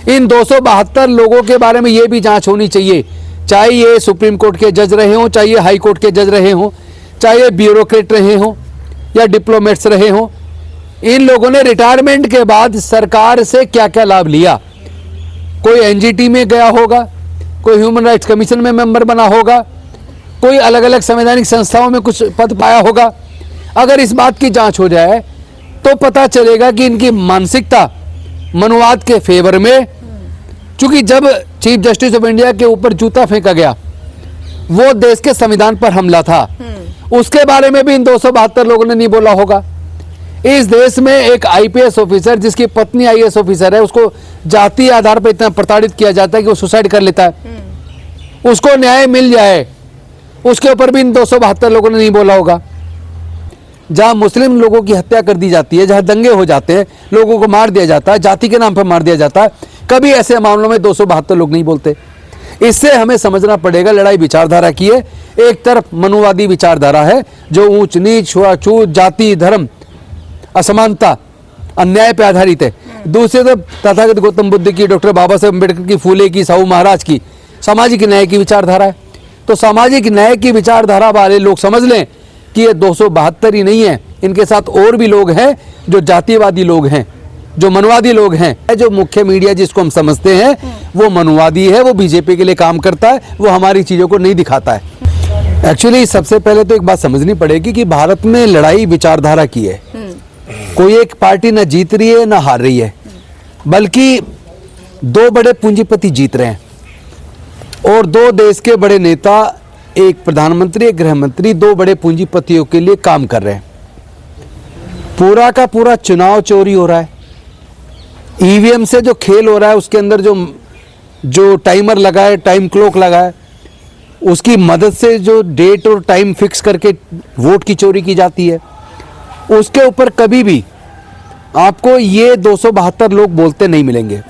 इन 272 लोगों के बारे में ये भी जांच होनी चाहिए, चाहे ये सुप्रीम कोर्ट के जज रहे हों, चाहे ये हाई कोर्ट के जज रहे हों, चाहे ये ब्यूरोक्रेट रहे हों या डिप्लोमेट्स रहे हों। इन लोगों ने रिटायरमेंट के बाद सरकार से क्या क्या लाभ लिया। कोई एनजीटी में गया होगा, कोई ह्यूमन राइट्स कमीशन में मेंबर बना होगा, कोई अलग अलग संवैधानिक संस्थाओं में कुछ पद पाया होगा। अगर इस बात की जांच हो जाए तो पता चलेगा कि इनकी मानसिकता मनुवाद के फेवर में, चूंकि जब चीफ जस्टिस ऑफ इंडिया के ऊपर जूता फेंका गया वो देश के संविधान पर हमला था, उसके बारे में भी इन 272 लोगों ने नहीं बोला होगा। इस देश में एक आईपीएस ऑफिसर जिसकी पत्नी आईएएस ऑफिसर है, उसको जाति आधार पर इतना प्रताड़ित किया जाता है कि वो सुसाइड कर लेता है, उसको न्याय मिल जाए, उसके ऊपर भी इन 272 लोगों ने नहीं बोला होगा। जहां मुस्लिम लोगों की हत्या कर दी जाती है, जहां दंगे हो जाते हैं, लोगों को मार दिया जाता है, जाति के नाम पर मार दिया जाता है, कभी ऐसे मामलों में 272 लोग नहीं बोलते। इससे हमें समझना पड़ेगा लड़ाई विचारधारा की है। एक तरफ मनुवादी विचारधारा है जो ऊंच नीच, छुआछूत, जाति, धर्म, असमानता, अन्याय पर आधारित है। दूसरी तरफ तथागत गौतम बुद्ध की, डॉक्टर बाबा साहेब अम्बेडकर की, फूले की, साहू महाराज की सामाजिक न्याय की विचारधारा है। तो सामाजिक न्याय की विचारधारा वाले लोग समझ लें कि ये 272 ही नहीं है, इनके साथ और भी लोग हैं जो जातिवादी लोग हैं, जो मनुवादी लोग हैं। जो मुख्य मीडिया जिसको हम समझते हैं वो मनुवादी है, वो बीजेपी के लिए काम करता है, वो हमारी चीजों को नहीं दिखाता है। एक्चुअली सबसे पहले तो एक बात समझनी पड़ेगी कि भारत में लड़ाई विचारधारा की है। कोई एक पार्टी ना जीत रही है ना हार रही है, बल्कि दो बड़े पूंजीपति जीत रहे हैं और दो देश के बड़े नेता, एक प्रधानमंत्री, एक गृह मंत्री, दो बड़े पूंजीपतियों के लिए काम कर रहे हैं। पूरा का पूरा चुनाव चोरी हो रहा है। ईवीएम से जो खेल हो रहा है, उसके अंदर जो टाइमर लगा है, टाइम क्लॉक लगा है, उसकी मदद से जो डेट और टाइम फिक्स करके वोट की चोरी की जाती है, उसके ऊपर कभी भी आपको ये 272 लोग बोलते नहीं मिलेंगे।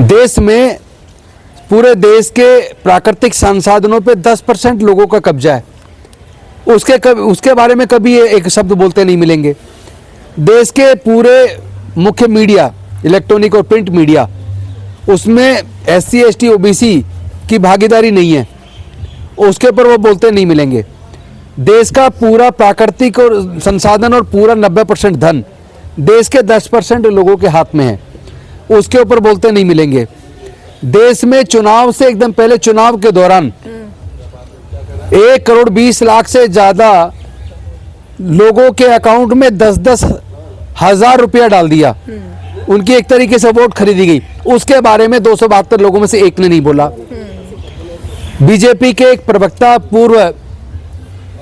देश में, पूरे देश के प्राकृतिक संसाधनों पे 10% लोगों का कब्जा है, उसके बारे में कभी एक शब्द बोलते नहीं मिलेंगे। देश के पूरे मुख्य मीडिया, इलेक्ट्रॉनिक और प्रिंट मीडिया, उसमें SC ST OBC की भागीदारी नहीं है, उसके ऊपर वो बोलते नहीं मिलेंगे। देश का पूरा प्राकृतिक और संसाधन और पूरा 90% धन देश के 10% लोगों के हाथ में है, उसके ऊपर बोलते नहीं मिलेंगे। देश में चुनाव से एकदम पहले, चुनाव के दौरान 1 करोड़ 20 लाख से ज्यादा लोगों के अकाउंट में 10-10 हजार रुपया डाल दिया, उनकी एक तरीके से वोट खरीदी गई, उसके बारे में 272 लोगों में से एक ने नहीं बोला। बीजेपी के एक प्रवक्ता, पूर्व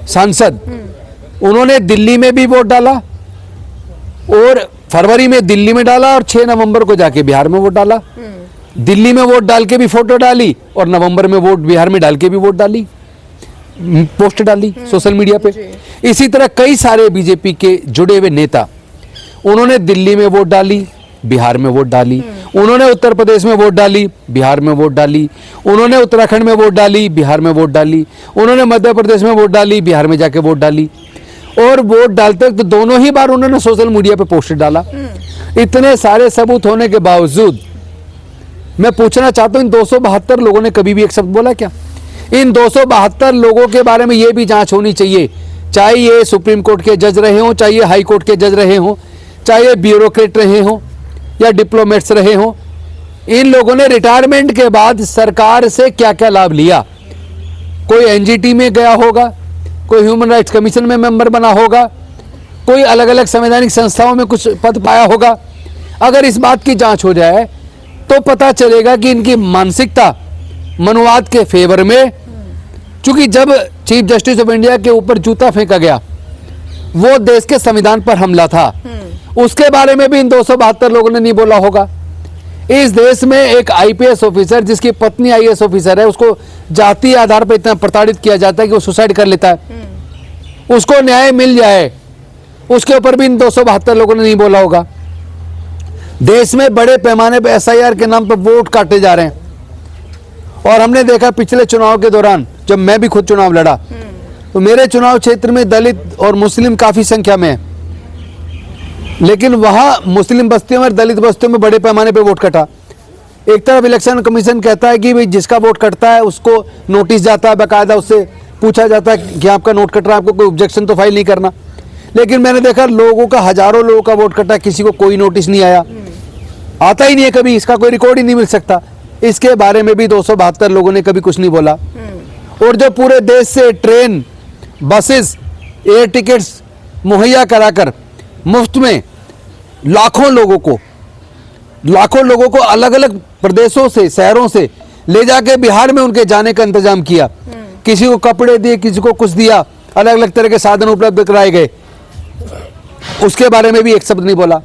सांसद, उन्होंने दिल्ली में भी वोट डाला और फरवरी में दिल्ली में डाला और 6 नवंबर को जाके बिहार में वोट डाला। दिल्ली में वोट डाल के भी फोटो डाली और नवंबर में वोट बिहार में डाल के भी वोट डाली, पोस्ट डाली सोशल मीडिया पे। इसी तरह कई सारे बीजेपी के जुड़े हुए नेता, उन्होंने दिल्ली में वोट डाली, बिहार में वोट डाली, उन्होंने उत्तर प्रदेश में वोट डाली, बिहार में वोट डाली, उन्होंने उत्तराखंड में वोट डाली, बिहार में वोट डाली, उन्होंने मध्य प्रदेश में वोट डाली, बिहार में जाके वोट डाली। और वोट डालते वक्त तो दोनों ही बार उन्होंने सोशल मीडिया पे पोस्ट डाला। इतने सारे सबूत होने के बावजूद मैं पूछना चाहता हूं, इन 272 लोगों ने कभी भी एक शब्द बोला क्या? इन 272 लोगों के बारे में ये भी जांच होनी चाहिए, चाहे ये सुप्रीम कोर्ट के जज रहे हों, चाहे ये हाई कोर्ट के जज रहे हों, चाहे ये ब्यूरोक्रेट रहे हों या डिप्लोमेट्स रहे हों। इन लोगों ने रिटायरमेंट के बाद सरकार से क्या क्या लाभ लिया। कोई एनजीटी में गया होगा, कोई ह्यूमन राइट्स कमीशन में मेंबर बना होगा, कोई अलग अलग संवैधानिक संस्थाओं में कुछ पद पाया होगा। अगर इस बात की जांच हो जाए तो पता चलेगा कि इनकी मानसिकता मनुवाद के फेवर में, चूंकि जब चीफ जस्टिस ऑफ इंडिया के ऊपर जूता फेंका गया वो देश के संविधान पर हमला था, उसके बारे में भी इन 272 लोगों ने नहीं बोला होगा। इस देश में एक आईपीएस ऑफिसर जिसकी पत्नी आईएएस ऑफिसर है, उसको जाति आधार पर इतना प्रताड़ित किया जाता है कि वो सुसाइड कर लेता है, उसको न्याय मिल जाए, उसके ऊपर भी इन 272 लोगों ने नहीं बोला होगा। देश में बड़े पैमाने पर SIR के नाम पर वोट काटे जा रहे हैं और हमने देखा पिछले चुनाव के दौरान, जब मैं भी खुद चुनाव लड़ा तो मेरे चुनाव क्षेत्र में दलित और मुस्लिम काफी संख्या में है। लेकिन वहाँ मुस्लिम बस्तियों में, दलित बस्तियों में बड़े पैमाने पे वोट कटा। एक तरफ इलेक्शन कमीशन कहता है कि भाई जिसका वोट कटता है उसको नोटिस जाता है, बाकायदा उससे पूछा जाता है कि आपका नोट कट रहा है, आपको कोई ऑब्जेक्शन तो फाइल नहीं करना। लेकिन मैंने देखा लोगों का, हजारों लोगों का वोट कटा, किसी को कोई नोटिस नहीं आया, आता ही नहीं है कभी, इसका कोई रिकॉर्ड ही नहीं मिल सकता। इसके बारे में भी 272 लोगों ने कभी कुछ नहीं बोला। और जो पूरे देश से ट्रेन, बसेस, एयर टिकट्स मुहैया कराकर मुफ्त में लाखों लोगों को अलग अलग प्रदेशों से, शहरों से ले जाके बिहार में उनके जाने का इंतजाम किया, किसी को कपड़े दिए, किसी को कुछ दिया, अलग अलग तरह के साधन उपलब्ध कराए गए, उसके बारे में भी एक शब्द नहीं बोला।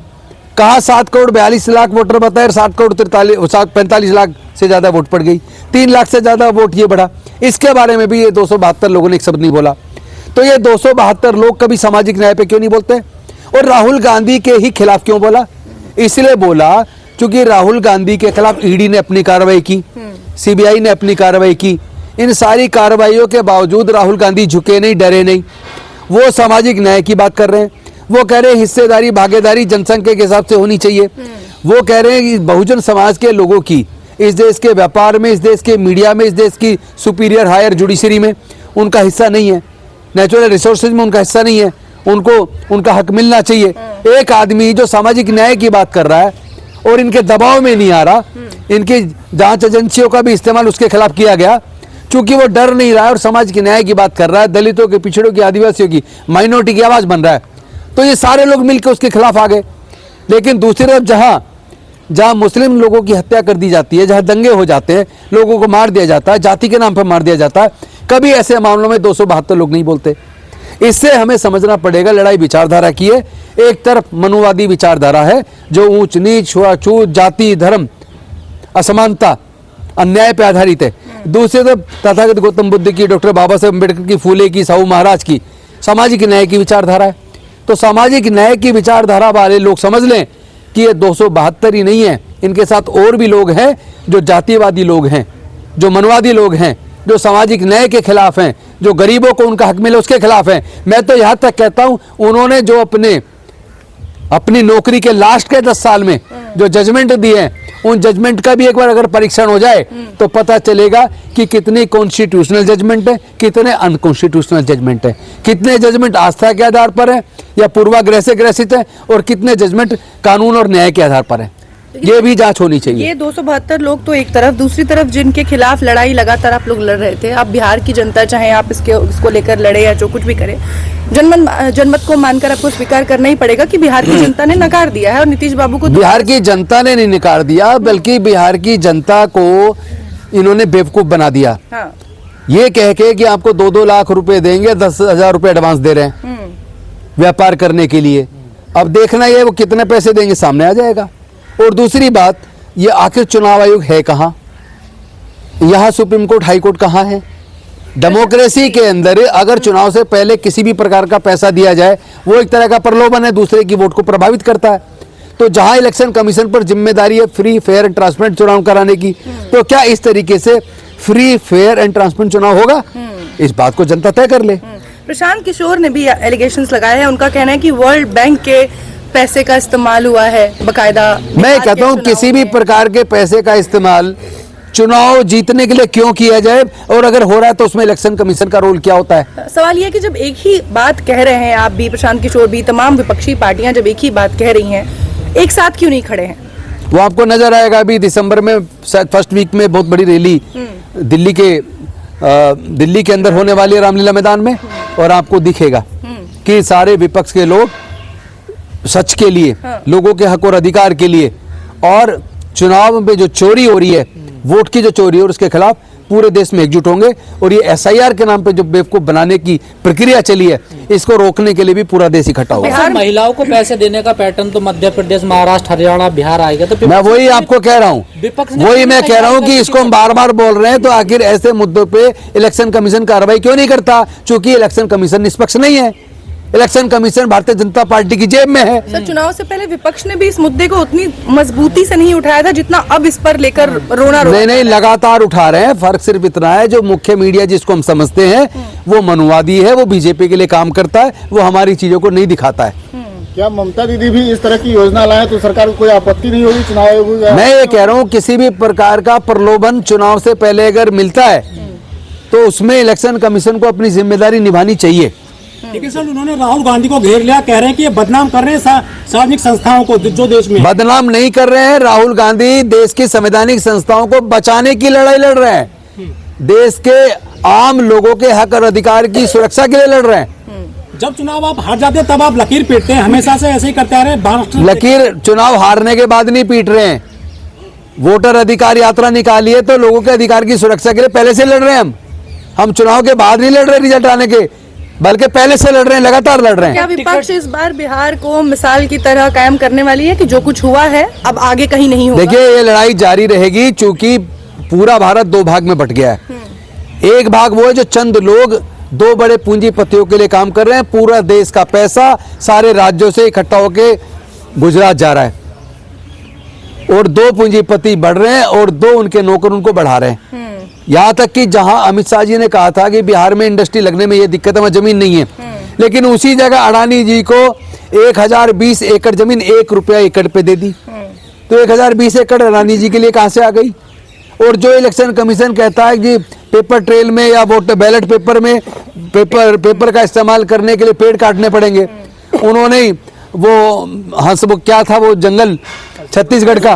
कहा 7 करोड़ 42 लाख वोटर बताए, 7 करोड़ 45 लाख से ज्यादा वोट पड़ गई, 3 लाख से ज्यादा वोट ये बढ़ा, इसके बारे में भी ये 272 लोगों ने एक शब्द नहीं बोला। तो ये 272 लोग कभी सामाजिक न्याय पे क्यों नहीं बोलते? और राहुल गांधी के ही खिलाफ क्यों बोला? इसलिए बोला क्योंकि राहुल गांधी के खिलाफ ईडी ने अपनी कार्रवाई की, सीबीआई ने अपनी कार्रवाई की। इन सारी कार्रवाइयों के बावजूद राहुल गांधी झुके नहीं, डरे नहीं। वो सामाजिक न्याय की बात कर रहे हैं। वो कह रहे हैं हिस्सेदारी, भागीदारी जनसंख्या के हिसाब से होनी चाहिए। वो कह रहे हैं कि बहुजन समाज के लोगों की इस देश के व्यापार में, इस देश के मीडिया में, इस देश की सुपीरियर हायर जुडिशरी में उनका हिस्सा नहीं है, नेचुरल रिसोर्सेज में उनका हिस्सा नहीं है, उनको उनका हक मिलना चाहिए। एक आदमी जो सामाजिक न्याय की बात कर रहा है और इनके दबाव में नहीं आ रहा, इनकी जांच एजेंसियों का भी इस्तेमाल उसके खिलाफ किया गया, क्योंकि वो डर नहीं रहा है और समाज के न्याय की बात कर रहा है, दलितों के, पिछड़ों की, आदिवासियों की, माइनॉरिटी की आवाज बन रहा है, तो ये सारे लोग मिलकर उसके खिलाफ आ गए। लेकिन दूसरी तरफ जहां मुस्लिम लोगों की हत्या कर दी जाती है, जहां दंगे हो जाते हैं, लोगों को मार दिया जाता है, जाति के नाम पर मार दिया जाता है, कभी ऐसे मामलों में 272 लोग नहीं बोलते। इससे हमें समझना पड़ेगा लड़ाई विचारधारा की है। एक तरफ मनुवादी विचारधारा है जो ऊंच नीच, छुआछूत, जाति, धर्म, असमानता, अन्याय पर आधारित है। दूसरी तरफ तथागत गौतम बुद्ध की, डॉक्टर बाबा साहेब अम्बेडकर की, फूले की, साहू महाराज की सामाजिक न्याय की विचारधारा है। तो सामाजिक न्याय की विचारधारा वाले लोग समझ लें कि ये 272 ही नहीं है, इनके साथ और भी लोग हैं जो जातिवादी लोग हैं, जो मनवादी लोग हैं, जो सामाजिक न्याय के खिलाफ हैं, जो गरीबों को उनका हक मिले उसके खिलाफ हैं। मैं तो यहां तक कहता हूं, उन्होंने जो अपनी नौकरी के लास्ट के 10 साल में जो जजमेंट दिए हैं, उन जजमेंट का भी एक बार अगर परीक्षण हो जाए तो पता चलेगा कि कितनी कॉन्स्टिट्यूशनल जजमेंट है, कितने अनकॉन्स्टिट्यूशनल जजमेंट है, कितने जजमेंट आस्था के आधार पर है या पूर्वाग्रह से ग्रसित है, और कितने जजमेंट कानून और न्याय के आधार पर है। ये भी जांच होनी चाहिए। ये 272 लोग तो एक तरफ, दूसरी तरफ जिनके खिलाफ लड़ाई लगातार आप लोग लड़ रहे थे, अब बिहार की जनता, चाहे आप इसको लेकर लड़े या जो कुछ भी करे, जनमत को मानकर आपको स्वीकार करना ही पड़ेगा कि बिहार की जनता ने नकार दिया है। और नीतीश बाबू को बिहार की जनता ने नहीं नकार दिया, बल्कि बिहार की जनता को इन्होंने बेवकूफ बना दिया। हाँ। ये कह के कि आपको 2-2 लाख रुपए देंगे, 10,000 रुपए एडवांस दे रहे हैं व्यापार करने के लिए। अब देखना ये वो कितने पैसे देंगे सामने आ जाएगा। और दूसरी बात, ये आखिर चुनाव आयोग है कहाँ? यहाँ सुप्रीम कोर्ट, हाई कोर्ट कहाँ है? डेमोक्रेसी के अंदर अगर चुनाव से पहले किसी भी प्रकार का पैसा दिया जाए, वो एक तरह का प्रलोभन है, दूसरे की वोट को प्रभावित करता है। तो जहां इलेक्शन कमीशन पर जिम्मेदारी है फ्री, फेयर एंड ट्रांसपेरेंट चुनाव कराने की, तो क्या इस तरीके से फ्री, फेयर एंड ट्रांसपेरेंट चुनाव होगा? इस बात को जनता तय कर ले। प्रशांत किशोर ने भी एलिगेशंस लगाए हैं। उनका कहना है कि वर्ल्ड बैंक के पैसे का इस्तेमाल हुआ है बकायदा। मैं कहता हूं किसी भी प्रकार के पैसे का इस्तेमाल चुनाव जीतने के लिए क्यों किया जाए, और अगर हो रहा है तो उसमें इलेक्शन कमीशन का रोल क्या होता है? सवाल यह है कि जब एक ही बात कह रहे हैं, आप भी, प्रशांत किशोर भी, तमाम विपक्षी पार्टियां जब एक ही बात कह रही हैं, एक साथ क्यों नहीं खड़े हैं? वो आपको नजर आएगा अभी दिसंबर में, शायद फर्स्ट वीक में बहुत बड़ी रैली दिल्ली के अंदर होने वाली है, रामलीला मैदान में, और आपको दिखेगा कि सारे विपक्ष के लोग सच के लिए, लोगों के हक और अधिकार के लिए, और चुनाव में जो चोरी हो रही है, वोट की जो चोरी है, और उसके खिलाफ पूरे देश में एकजुट होंगे। और ये एसआईआर के नाम पे जो बेवकूफ बनाने की प्रक्रिया चली है, इसको रोकने के लिए भी पूरा देश इकट्ठा होगा। बिहार महिलाओं को पैसे देने का पैटर्न तो मध्य प्रदेश, महाराष्ट्र, हरियाणा, बिहार आएगा। तो मैं वही आपको कह रहा हूँ, वही मैं कह रहा हूँ कि इसको हम बार बार बोल रहे हैं, तो आखिर ऐसे मुद्दों पे इलेक्शन कमीशन कार्रवाई क्यों नहीं करता? क्योंकि इलेक्शन कमीशन निष्पक्ष नहीं है। Election commission Bharatiya Janata party की जेब में है। सर, चुनाव से पहले विपक्ष ने भी इस मुद्दे को उतनी मजबूती से नहीं उठाया था जितना अब इस पर लेकर रोना नहीं, लगातार उठा रहे हैं। फर्क सिर्फ इतना है, जो मुख्य मीडिया जिसको हम समझते हैं वो मनुवादी है, वो बीजेपी के लिए काम करता है, वो हमारी चीजों को नहीं दिखाता है। क्या ममता दीदी भी इस तरह की योजना लाए तो सरकार को कोई आपत्ति नहीं होगी चुनाव आयोग को? मैं ये कह रहा हूँ किसी भी प्रकार का प्रलोभन चुनाव से पहले अगर मिलता है तो उसमें इलेक्शन कमीशन को अपनी जिम्मेदारी निभानी चाहिए। लेकिन सर उन्होंने राहुल गांधी को घेर लिया, कह रहे हैं कि ये बदनाम कर रहे हैं सार्वजनिक संस्थाओं को जो देश में। बदनाम नहीं कर रहे हैं, राहुल गांधी देश की संवैधानिक संस्थाओं को बचाने की लड़ाई लड़ रहे हैं, देश के आम लोगों के हक और अधिकार की सुरक्षा के लिए लड़ रहे हैं। जब चुनाव आप हार जाते हैं तब आप लकीर पीटते हैं, हमेशा से ऐसे ही करते आ रहे हैं। लकीर चुनाव हारने के बाद नहीं पीट रहे हैं, वोटर अधिकार यात्रा निकाली है तो लोगों के अधिकार की सुरक्षा के लिए पहले से लड़ रहे हैं। हम चुनाव के बाद नहीं लड़ रहे रिजल्ट आने के, बल्कि पहले से लड़ रहे हैं, लगातार लड़ रहे हैं। क्या विपक्ष इस बार बिहार को मिसाल की तरह कायम करने वाली है कि जो कुछ हुआ है अब आगे कहीं नहीं होगा? देखिए ये लड़ाई जारी रहेगी, चूंकि पूरा भारत दो भाग में बट गया है। एक भाग वो है जो चंद लोग दो बड़े पूंजीपतियों के लिए काम कर रहे हैं, पूरा देश का पैसा सारे राज्यों से इकट्ठा होकर गुजरात जा रहा है और दो पूंजीपति बढ़ रहे हैं और दो उनके नौकर उनको बढ़ा रहे हैं। यहाँ तक कि जहां अमित शाह जी ने कहा था कि बिहार में इंडस्ट्री लगने में ये दिक्कत है, वहां जमीन नहीं है, लेकिन उसी जगह अडानी जी को 1020 एकड़ जमीन 1 रुपया एकड़ पे दे दी। तो 1020 एकड़ अडानी जी के लिए कहां से आ गई? और जो इलेक्शन कमीशन कहता है कि पेपर ट्रेल में या वोट बैलेट पेपर में पेपर का इस्तेमाल करने के लिए पेड़ काटने पड़ेंगे, उन्होंने वो क्या था वो जंगल छत्तीसगढ़ का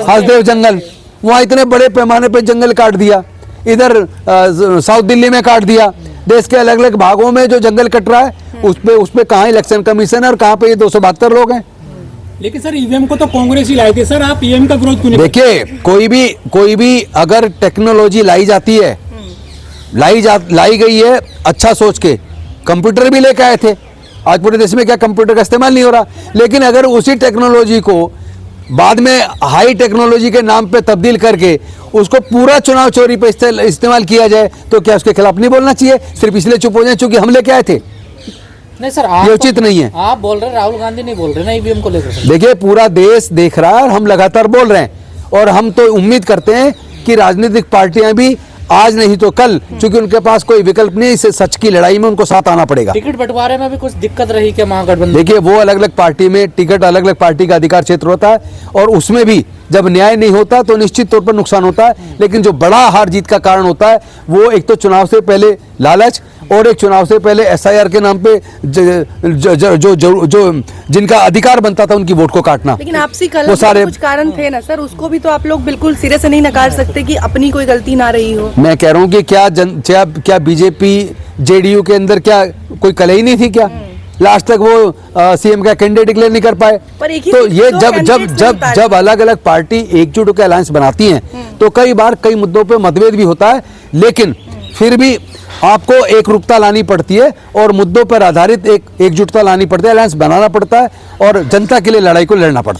हसदेव जंगल, वहाँ इतने बड़े पैमाने पे जंगल काट दिया, इधर साउथ दिल्ली में काट दिया, देश के अलग अलग भागों में जो जंगल कट रहा है उस पे कहाँ इलेक्शन कमीशन है और कहाँ पे ये 272 लोग हैं। लेकिन सर ईवीएम को तो कांग्रेस ही लाई थी, सर आप ईवीएम का विरोध क्यों नहीं? देखिए कोई भी अगर टेक्नोलॉजी लाई जाती है, लाई गई है अच्छा सोच के, कंप्यूटर भी लेके आए थे, आज पूरे देश में क्या कंप्यूटर का इस्तेमाल नहीं हो रहा, लेकिन अगर उसी टेक्नोलॉजी को बाद में हाई टेक्नोलॉजी के नाम पे तब्दील करके उसको पूरा चुनाव चोरी पे इस्तेमाल किया जाए तो क्या उसके खिलाफ नहीं बोलना चाहिए? सिर्फ इसलिए चुप हो जाए चूंकि हम लेके आए थे? नहीं सर, ये उचित नहीं है। आप बोल रहे हैं, राहुल गांधी नहीं बोल रहे ना ईवीएम को लेकर। देखिए पूरा देश देख रहा है और हम लगातार बोल रहे हैं और हम तो उम्मीद करते हैं कि राजनीतिक पार्टियां भी आज नहीं तो कल, क्योंकि उनके पास कोई विकल्प नहीं, इस सच की लड़ाई में उनको साथ आना पड़ेगा। टिकट बंटवारे में भी कुछ दिक्कत रही क्या महागठबंधन? देखिए वो अलग अलग पार्टी में टिकट अलग अलग पार्टी का अधिकार क्षेत्र होता है और उसमें भी जब न्याय नहीं होता तो निश्चित तौर पर नुकसान होता है, लेकिन जो बड़ा हार जीत का कारण होता है वो एक तो चुनाव से पहले लालच और एक चुनाव से पहले SIR के नाम पे जो जिनका अधिकार बनता था उनकी वोट को काटना। लेकिन आपसी कलह वो सारे कुछ कारण थे ना सर, उसको भी तो आप लोग बिल्कुल सिरे से नहीं नकार सकते कि अपनी कोई गलती ना रही हो। मैं कह रहा हूँ कि क्या बीजेपी JDU के अंदर क्या कोई कलह ही नहीं थी क्या? लास्ट तक वो CM का कैंडिडेट डिक्लेयर नहीं कर पाए। पर एक ही तो ये दो जब candidates जब नहीं जब उतारे। जब अलग अलग पार्टी एकजुट होकर अलायंस बनाती हैं तो कई बार कई मुद्दों पे मतभेद भी होता है, लेकिन फिर भी आपको एकरूपता लानी पड़ती है और मुद्दों पर आधारित एकजुटता लानी पड़ती है, अलायंस बनाना पड़ता है और जनता के लिए लड़ाई को लड़ना पड़ता है।